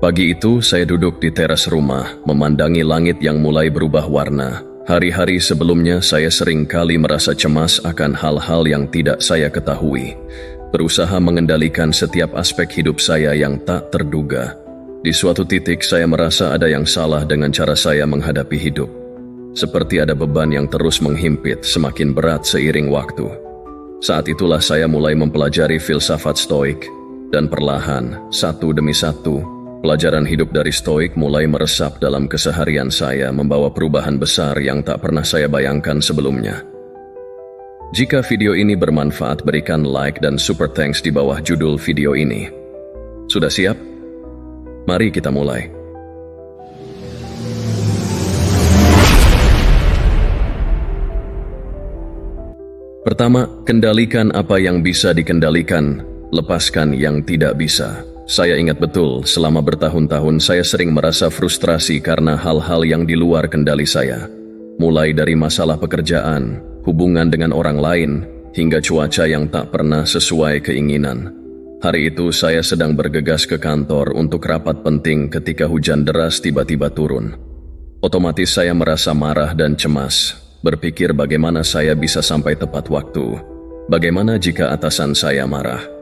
Pagi itu saya duduk di teras rumah, memandangi langit yang mulai berubah warna. Hari-hari sebelumnya saya sering kali merasa cemas akan hal-hal yang tidak saya ketahui. Berusaha mengendalikan setiap aspek hidup saya yang tak terduga. Di suatu titik saya merasa ada yang salah dengan cara saya menghadapi hidup. Seperti ada beban yang terus menghimpit, semakin berat seiring waktu. Saat itulah saya mulai mempelajari filsafat Stoik, dan perlahan, satu demi satu, pelajaran hidup dari Stoik mulai meresap dalam keseharian saya, membawa perubahan besar yang tak pernah saya bayangkan sebelumnya. Jika video ini bermanfaat, berikan like dan super thanks di bawah judul video ini. Sudah siap? Mari kita mulai. Pertama, kendalikan apa yang bisa dikendalikan, lepaskan yang tidak bisa. Saya ingat betul, selama bertahun-tahun saya sering merasa frustrasi karena hal-hal yang di luar kendali saya. Mulai dari masalah pekerjaan, hubungan dengan orang lain, hingga cuaca yang tak pernah sesuai keinginan. Hari itu saya sedang bergegas ke kantor untuk rapat penting ketika hujan deras tiba-tiba turun. Otomatis saya merasa marah dan cemas. Berpikir bagaimana saya bisa sampai tepat waktu. Bagaimana jika atasan saya marah?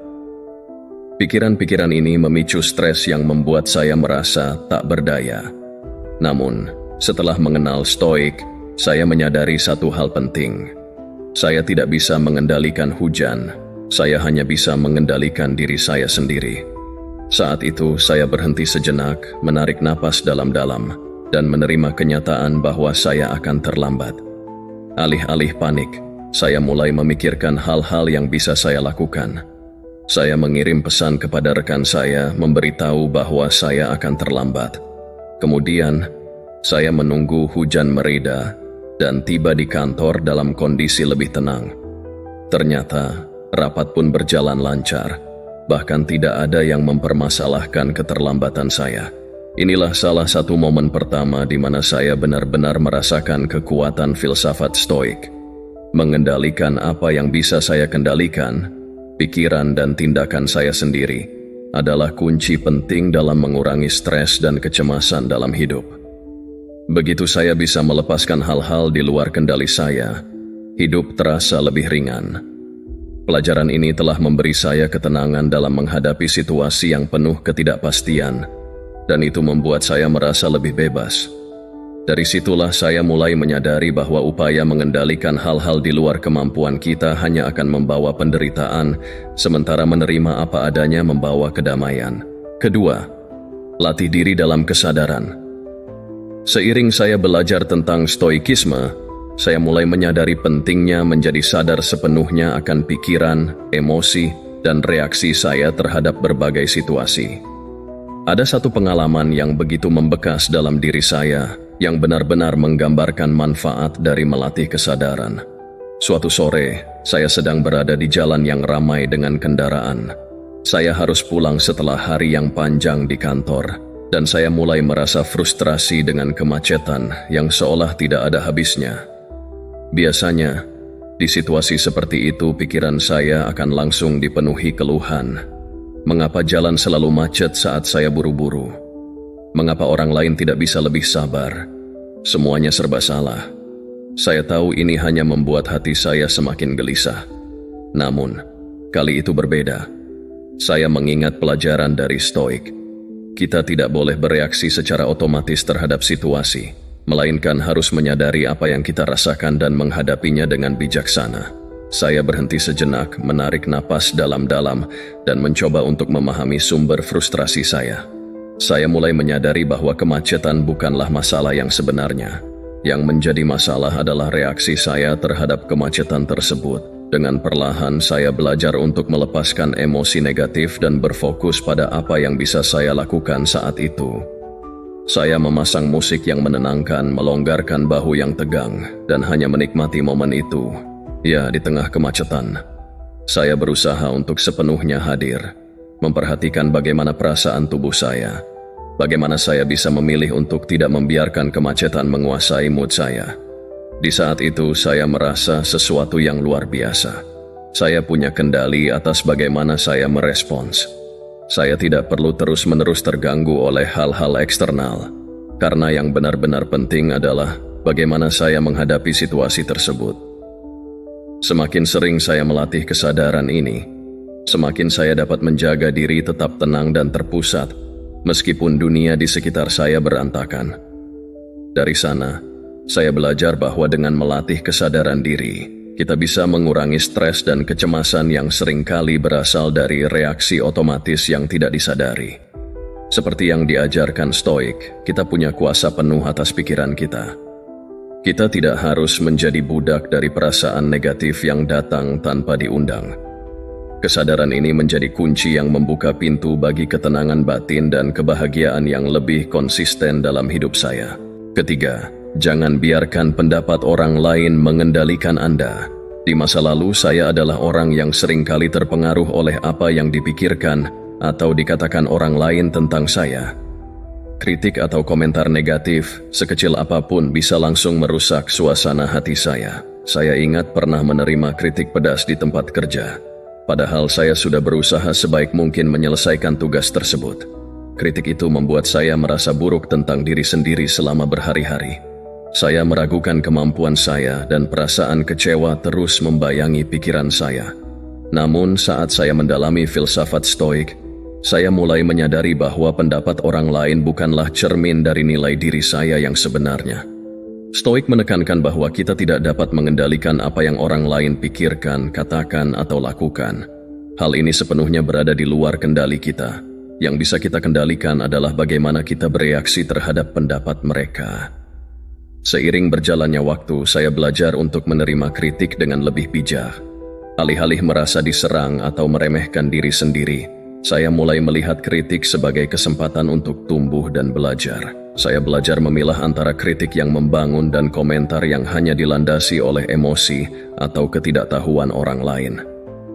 Pikiran-pikiran ini memicu stres yang membuat saya merasa tak berdaya. Namun, setelah mengenal Stoik, saya menyadari satu hal penting. Saya tidak bisa mengendalikan hujan, saya hanya bisa mengendalikan diri saya sendiri. Saat itu, saya berhenti sejenak, menarik napas dalam-dalam, dan menerima kenyataan bahwa saya akan terlambat. Alih-alih panik, saya mulai memikirkan hal-hal yang bisa saya lakukan. Saya mengirim pesan kepada rekan saya, memberitahu bahwa saya akan terlambat. Kemudian, saya menunggu hujan mereda dan tiba di kantor dalam kondisi lebih tenang. Ternyata, rapat pun berjalan lancar, bahkan tidak ada yang mempermasalahkan keterlambatan saya. Inilah salah satu momen pertama di mana saya benar-benar merasakan kekuatan filsafat Stoik. Mengendalikan apa yang bisa saya kendalikan, pikiran dan tindakan saya sendiri, adalah kunci penting dalam mengurangi stres dan kecemasan dalam hidup. Begitu saya bisa melepaskan hal-hal di luar kendali saya, hidup terasa lebih ringan. Pelajaran ini telah memberi saya ketenangan dalam menghadapi situasi yang penuh ketidakpastian, dan itu membuat saya merasa lebih bebas. Dari situlah saya mulai menyadari bahwa upaya mengendalikan hal-hal di luar kemampuan kita hanya akan membawa penderitaan, sementara menerima apa adanya membawa kedamaian. Kedua, latih diri dalam kesadaran. Seiring saya belajar tentang stoikisme, saya mulai menyadari pentingnya menjadi sadar sepenuhnya akan pikiran, emosi, dan reaksi saya terhadap berbagai situasi. Ada satu pengalaman yang begitu membekas dalam diri saya, yang benar-benar menggambarkan manfaat dari melatih kesadaran. Suatu sore, saya sedang berada di jalan yang ramai dengan kendaraan. Saya harus pulang setelah hari yang panjang di kantor, dan saya mulai merasa frustrasi dengan kemacetan yang seolah tidak ada habisnya. Biasanya, di situasi seperti itu pikiran saya akan langsung dipenuhi keluhan. Mengapa jalan selalu macet saat saya buru-buru? Mengapa orang lain tidak bisa lebih sabar? Semuanya serba salah. Saya tahu ini hanya membuat hati saya semakin gelisah. Namun, kali itu berbeda. Saya mengingat pelajaran dari Stoik. Kita tidak boleh bereaksi secara otomatis terhadap situasi, melainkan harus menyadari apa yang kita rasakan dan menghadapinya dengan bijaksana. Saya berhenti sejenak, menarik napas dalam-dalam, dan mencoba untuk memahami sumber frustrasi saya. Saya mulai menyadari bahwa kemacetan bukanlah masalah yang sebenarnya. Yang menjadi masalah adalah reaksi saya terhadap kemacetan tersebut. Dengan perlahan, saya belajar untuk melepaskan emosi negatif dan berfokus pada apa yang bisa saya lakukan saat itu. Saya memasang musik yang menenangkan, melonggarkan bahu yang tegang, dan hanya menikmati momen itu. Ya, di tengah kemacetan, saya berusaha untuk sepenuhnya hadir, memperhatikan bagaimana perasaan tubuh saya, bagaimana saya bisa memilih untuk tidak membiarkan kemacetan menguasai mood saya. Di saat itu, saya merasa sesuatu yang luar biasa. Saya punya kendali atas bagaimana saya merespons. Saya tidak perlu terus-menerus terganggu oleh hal-hal eksternal, karena yang benar-benar penting adalah bagaimana saya menghadapi situasi tersebut. Semakin sering saya melatih kesadaran ini, semakin saya dapat menjaga diri tetap tenang dan terpusat, meskipun dunia di sekitar saya berantakan. Dari sana, saya belajar bahwa dengan melatih kesadaran diri, kita bisa mengurangi stres dan kecemasan yang seringkali berasal dari reaksi otomatis yang tidak disadari. Seperti yang diajarkan Stoik, kita punya kuasa penuh atas pikiran kita. Kita tidak harus menjadi budak dari perasaan negatif yang datang tanpa diundang. Kesadaran ini menjadi kunci yang membuka pintu bagi ketenangan batin dan kebahagiaan yang lebih konsisten dalam hidup saya. Ketiga, jangan biarkan pendapat orang lain mengendalikan Anda. Di masa lalu, saya adalah orang yang seringkali terpengaruh oleh apa yang dipikirkan atau dikatakan orang lain tentang saya. Kritik atau komentar negatif, sekecil apapun bisa langsung merusak suasana hati saya. Saya ingat pernah menerima kritik pedas di tempat kerja, padahal saya sudah berusaha sebaik mungkin menyelesaikan tugas tersebut. Kritik itu membuat saya merasa buruk tentang diri sendiri selama berhari-hari. Saya meragukan kemampuan saya dan perasaan kecewa terus membayangi pikiran saya. Namun saat saya mendalami filsafat Stoik, saya mulai menyadari bahwa pendapat orang lain bukanlah cermin dari nilai diri saya yang sebenarnya. Stoik menekankan bahwa kita tidak dapat mengendalikan apa yang orang lain pikirkan, katakan, atau lakukan. Hal ini sepenuhnya berada di luar kendali kita. Yang bisa kita kendalikan adalah bagaimana kita bereaksi terhadap pendapat mereka. Seiring berjalannya waktu, saya belajar untuk menerima kritik dengan lebih bijak. Alih-alih merasa diserang atau meremehkan diri sendiri, saya mulai melihat kritik sebagai kesempatan untuk tumbuh dan belajar. Saya belajar memilah antara kritik yang membangun dan komentar yang hanya dilandasi oleh emosi atau ketidaktahuan orang lain.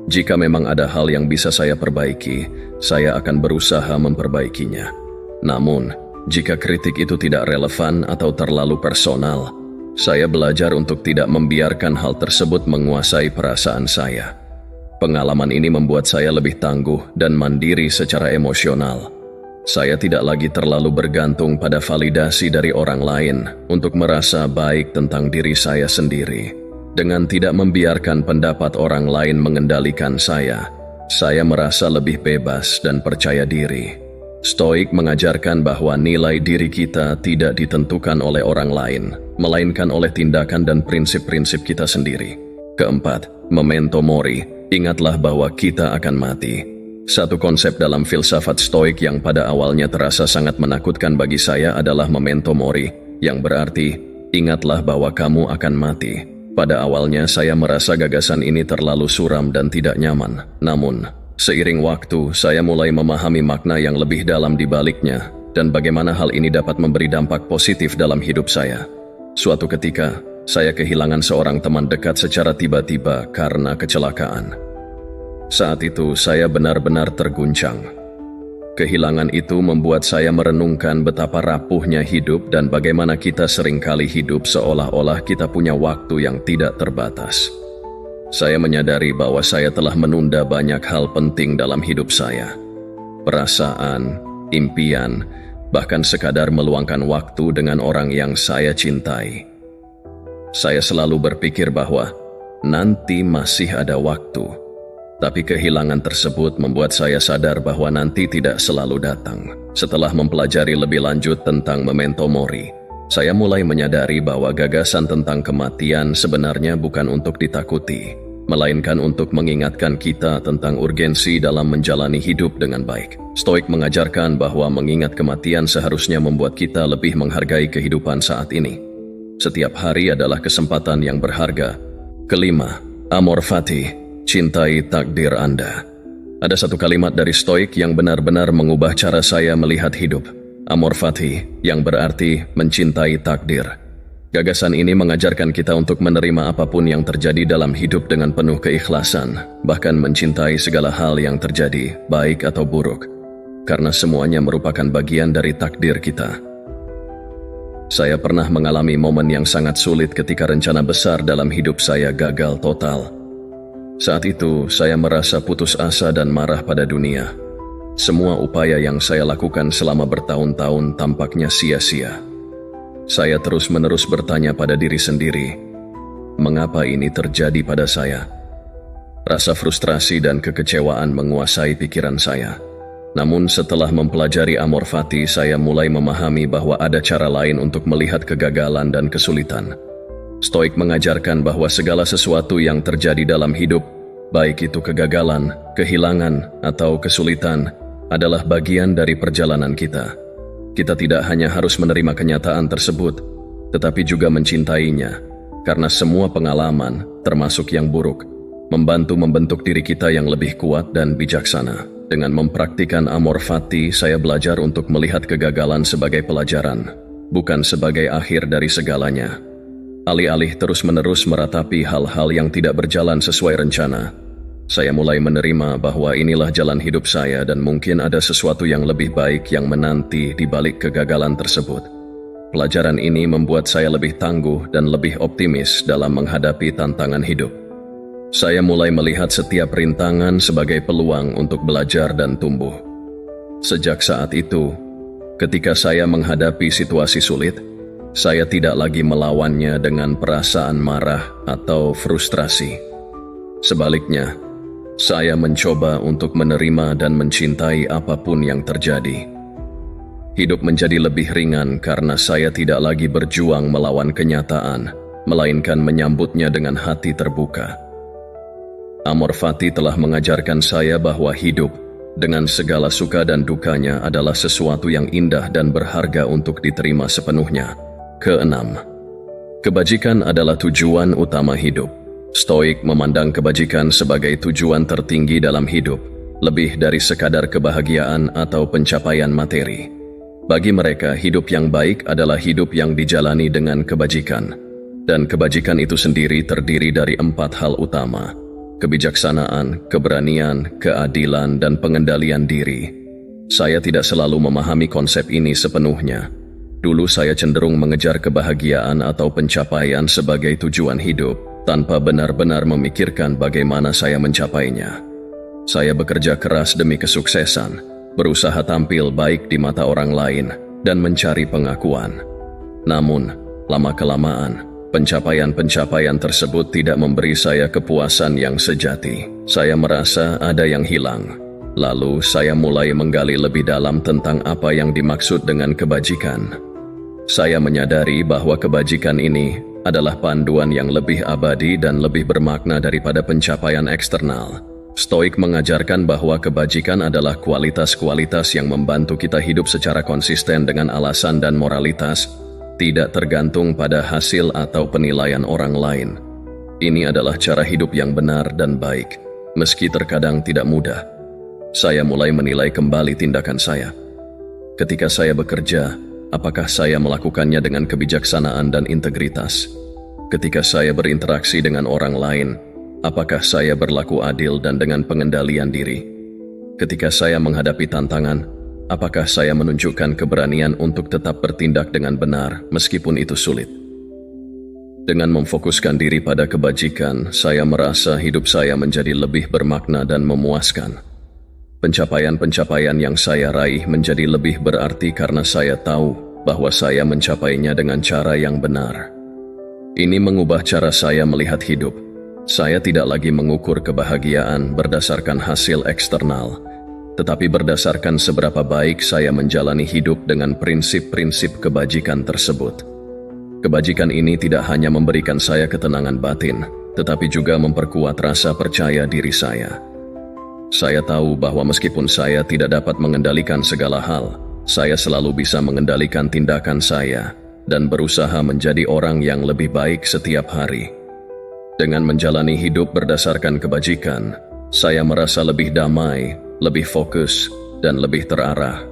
Jika memang ada hal yang bisa saya perbaiki, saya akan berusaha memperbaikinya. Namun, jika kritik itu tidak relevan atau terlalu personal, saya belajar untuk tidak membiarkan hal tersebut menguasai perasaan saya. Pengalaman ini membuat saya lebih tangguh dan mandiri secara emosional. Saya tidak lagi terlalu bergantung pada validasi dari orang lain untuk merasa baik tentang diri saya sendiri. Dengan tidak membiarkan pendapat orang lain mengendalikan saya merasa lebih bebas dan percaya diri. Stoik mengajarkan bahwa nilai diri kita tidak ditentukan oleh orang lain, melainkan oleh tindakan dan prinsip-prinsip kita sendiri. Keempat, memento mori, ingatlah bahwa kita akan mati. Satu konsep dalam filsafat Stoik yang pada awalnya terasa sangat menakutkan bagi saya adalah memento mori, yang berarti, ingatlah bahwa kamu akan mati. Pada awalnya saya merasa gagasan ini terlalu suram dan tidak nyaman. Namun, seiring waktu saya mulai memahami makna yang lebih dalam di baliknya dan bagaimana hal ini dapat memberi dampak positif dalam hidup saya. Suatu ketika, saya kehilangan seorang teman dekat secara tiba-tiba karena kecelakaan. Saat itu saya benar-benar terguncang. Kehilangan itu membuat saya merenungkan betapa rapuhnya hidup dan bagaimana kita seringkali hidup seolah-olah kita punya waktu yang tidak terbatas. Saya menyadari bahwa saya telah menunda banyak hal penting dalam hidup saya. Perasaan, impian, bahkan sekadar meluangkan waktu dengan orang yang saya cintai. Saya selalu berpikir bahwa nanti masih ada waktu. Tapi kehilangan tersebut membuat saya sadar bahwa nanti tidak selalu datang. Setelah mempelajari lebih lanjut tentang memento mori, saya mulai menyadari bahwa gagasan tentang kematian sebenarnya bukan untuk ditakuti, melainkan untuk mengingatkan kita tentang urgensi dalam menjalani hidup dengan baik. Stoik mengajarkan bahwa mengingat kematian seharusnya membuat kita lebih menghargai kehidupan saat ini. Setiap hari adalah kesempatan yang berharga. Kelima, amor fati. Cintai takdir Anda. Ada satu kalimat dari Stoik yang benar-benar mengubah cara saya melihat hidup. Amor fati, yang berarti mencintai takdir. Gagasan ini mengajarkan kita untuk menerima apapun yang terjadi dalam hidup dengan penuh keikhlasan, bahkan mencintai segala hal yang terjadi, baik atau buruk, karena semuanya merupakan bagian dari takdir kita. Saya pernah mengalami momen yang sangat sulit ketika rencana besar dalam hidup saya gagal total. Saat itu, saya merasa putus asa dan marah pada dunia. Semua upaya yang saya lakukan selama bertahun-tahun tampaknya sia-sia. Saya terus-menerus bertanya pada diri sendiri, mengapa ini terjadi pada saya? Rasa frustrasi dan kekecewaan menguasai pikiran saya. Namun setelah mempelajari Amor Fati, saya mulai memahami bahwa ada cara lain untuk melihat kegagalan dan kesulitan. Stoik mengajarkan bahwa segala sesuatu yang terjadi dalam hidup, baik itu kegagalan, kehilangan, atau kesulitan, adalah bagian dari perjalanan kita. Kita tidak hanya harus menerima kenyataan tersebut, tetapi juga mencintainya, karena semua pengalaman, termasuk yang buruk, membantu membentuk diri kita yang lebih kuat dan bijaksana. Dengan mempraktikkan Amor Fati, saya belajar untuk melihat kegagalan sebagai pelajaran, bukan sebagai akhir dari segalanya. Alih-alih terus-menerus meratapi hal-hal yang tidak berjalan sesuai rencana, saya mulai menerima bahwa inilah jalan hidup saya dan mungkin ada sesuatu yang lebih baik yang menanti di balik kegagalan tersebut. Pelajaran ini membuat saya lebih tangguh dan lebih optimis dalam menghadapi tantangan hidup. Saya mulai melihat setiap rintangan sebagai peluang untuk belajar dan tumbuh. Sejak saat itu, ketika saya menghadapi situasi sulit, saya tidak lagi melawannya dengan perasaan marah atau frustrasi. Sebaliknya, saya mencoba untuk menerima dan mencintai apapun yang terjadi. Hidup menjadi lebih ringan karena saya tidak lagi berjuang melawan kenyataan, melainkan menyambutnya dengan hati terbuka. Amor Fati telah mengajarkan saya bahwa hidup, dengan segala suka dan dukanya, adalah sesuatu yang indah dan berharga untuk diterima sepenuhnya. Keenam, kebajikan adalah tujuan utama hidup. Stoik memandang kebajikan sebagai tujuan tertinggi dalam hidup, lebih dari sekadar kebahagiaan atau pencapaian materi. Bagi mereka, hidup yang baik adalah hidup yang dijalani dengan kebajikan. Dan kebajikan itu sendiri terdiri dari 4 hal utama: kebijaksanaan, keberanian, keadilan, dan pengendalian diri. Saya tidak selalu memahami konsep ini sepenuhnya. Dulu saya cenderung mengejar kebahagiaan atau pencapaian sebagai tujuan hidup, tanpa benar-benar memikirkan bagaimana saya mencapainya. Saya bekerja keras demi kesuksesan, berusaha tampil baik di mata orang lain, dan mencari pengakuan. Namun, lama-kelamaan, pencapaian-pencapaian tersebut tidak memberi saya kepuasan yang sejati. Saya merasa ada yang hilang. Lalu saya mulai menggali lebih dalam tentang apa yang dimaksud dengan kebajikan. Saya menyadari bahwa kebajikan ini adalah panduan yang lebih abadi dan lebih bermakna daripada pencapaian eksternal. Stoik mengajarkan bahwa kebajikan adalah kualitas-kualitas yang membantu kita hidup secara konsisten dengan alasan dan moralitas, tidak tergantung pada hasil atau penilaian orang lain. Ini adalah cara hidup yang benar dan baik, meski terkadang tidak mudah. Saya mulai menilai kembali tindakan saya. Ketika saya bekerja, apakah saya melakukannya dengan kebijaksanaan dan integritas? Ketika saya berinteraksi dengan orang lain, apakah saya berlaku adil dan dengan pengendalian diri? Ketika saya menghadapi tantangan, apakah saya menunjukkan keberanian untuk tetap bertindak dengan benar meskipun itu sulit? Dengan memfokuskan diri pada kebajikan, saya merasa hidup saya menjadi lebih bermakna dan memuaskan. Pencapaian-pencapaian yang saya raih menjadi lebih berarti karena saya tahu bahwa saya mencapainya dengan cara yang benar. Ini mengubah cara saya melihat hidup. Saya tidak lagi mengukur kebahagiaan berdasarkan hasil eksternal, tetapi berdasarkan seberapa baik saya menjalani hidup dengan prinsip-prinsip kebajikan tersebut. Kebajikan ini tidak hanya memberikan saya ketenangan batin, tetapi juga memperkuat rasa percaya diri saya. Saya tahu bahwa meskipun saya tidak dapat mengendalikan segala hal, saya selalu bisa mengendalikan tindakan saya dan berusaha menjadi orang yang lebih baik setiap hari. Dengan menjalani hidup berdasarkan kebajikan, saya merasa lebih damai, lebih fokus, dan lebih terarah.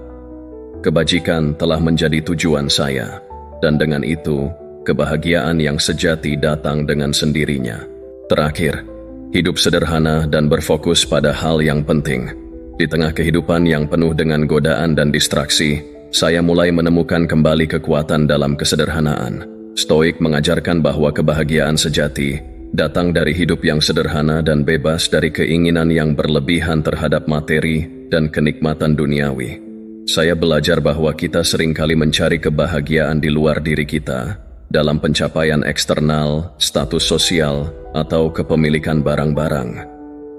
Kebajikan telah menjadi tujuan saya, dan dengan itu, kebahagiaan yang sejati datang dengan sendirinya. Terakhir, hidup sederhana dan berfokus pada hal yang penting. Di tengah kehidupan yang penuh dengan godaan dan distraksi, saya mulai menemukan kembali kekuatan dalam kesederhanaan. Stoik mengajarkan bahwa kebahagiaan sejati datang dari hidup yang sederhana dan bebas dari keinginan yang berlebihan terhadap materi, dan kenikmatan duniawi. Saya belajar bahwa kita seringkali mencari kebahagiaan di luar diri kita, dalam pencapaian eksternal, status sosial, atau kepemilikan barang-barang.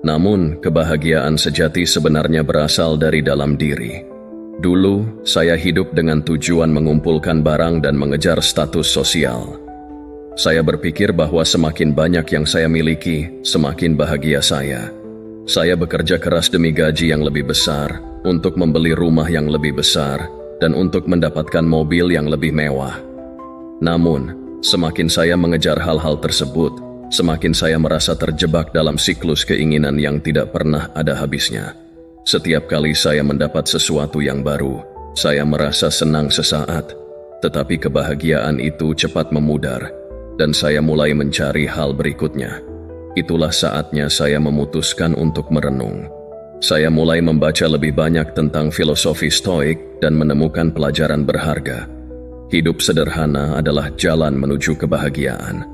Namun, kebahagiaan sejati sebenarnya berasal dari dalam diri. Dulu, saya hidup dengan tujuan mengumpulkan barang dan mengejar status sosial. Saya berpikir bahwa semakin banyak yang saya miliki, semakin bahagia saya. Saya bekerja keras demi gaji yang lebih besar, untuk membeli rumah yang lebih besar, dan untuk mendapatkan mobil yang lebih mewah. Namun, semakin saya mengejar hal-hal tersebut, semakin saya merasa terjebak dalam siklus keinginan yang tidak pernah ada habisnya. Setiap kali saya mendapat sesuatu yang baru, saya merasa senang sesaat, tetapi kebahagiaan itu cepat memudar, dan saya mulai mencari hal berikutnya. Itulah saatnya saya memutuskan untuk merenung. Saya mulai membaca lebih banyak tentang filosofi Stoik dan menemukan pelajaran berharga. Hidup sederhana adalah jalan menuju kebahagiaan.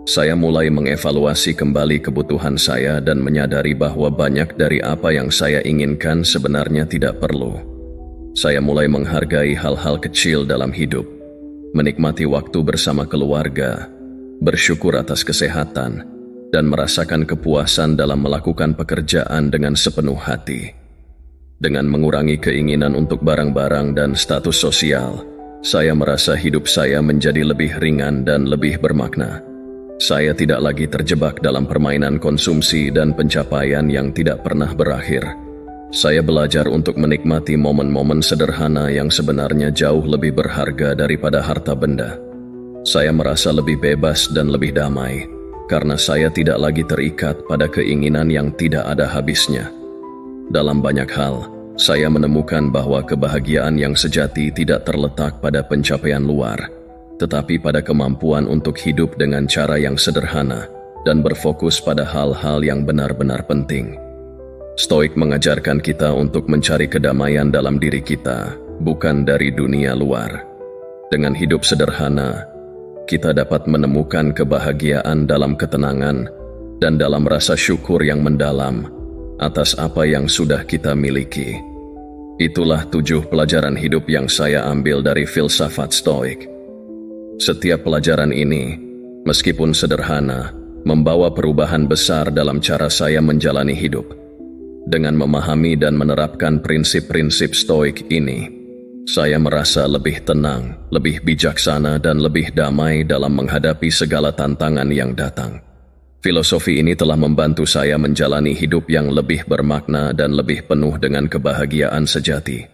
Saya mulai mengevaluasi kembali kebutuhan saya dan menyadari bahwa banyak dari apa yang saya inginkan sebenarnya tidak perlu. Saya mulai menghargai hal-hal kecil dalam hidup, menikmati waktu bersama keluarga, bersyukur atas kesehatan, dan merasakan kepuasan dalam melakukan pekerjaan dengan sepenuh hati. Dengan mengurangi keinginan untuk barang-barang dan status sosial, saya merasa hidup saya menjadi lebih ringan dan lebih bermakna. Saya tidak lagi terjebak dalam permainan konsumsi dan pencapaian yang tidak pernah berakhir. Saya belajar untuk menikmati momen-momen sederhana yang sebenarnya jauh lebih berharga daripada harta benda. Saya merasa lebih bebas dan lebih damai, karena saya tidak lagi terikat pada keinginan yang tidak ada habisnya. Dalam banyak hal, saya menemukan bahwa kebahagiaan yang sejati tidak terletak pada pencapaian luar, tetapi pada kemampuan untuk hidup dengan cara yang sederhana dan berfokus pada hal-hal yang benar-benar penting. Stoik mengajarkan kita untuk mencari kedamaian dalam diri kita, bukan dari dunia luar. Dengan hidup sederhana, kita dapat menemukan kebahagiaan dalam ketenangan dan dalam rasa syukur yang mendalam atas apa yang sudah kita miliki. Itulah 7 pelajaran hidup yang saya ambil dari filsafat Stoik. Setiap pelajaran ini, meskipun sederhana, membawa perubahan besar dalam cara saya menjalani hidup. Dengan memahami dan menerapkan prinsip-prinsip Stoik ini, saya merasa lebih tenang, lebih bijaksana, dan lebih damai dalam menghadapi segala tantangan yang datang. Filosofi ini telah membantu saya menjalani hidup yang lebih bermakna dan lebih penuh dengan kebahagiaan sejati.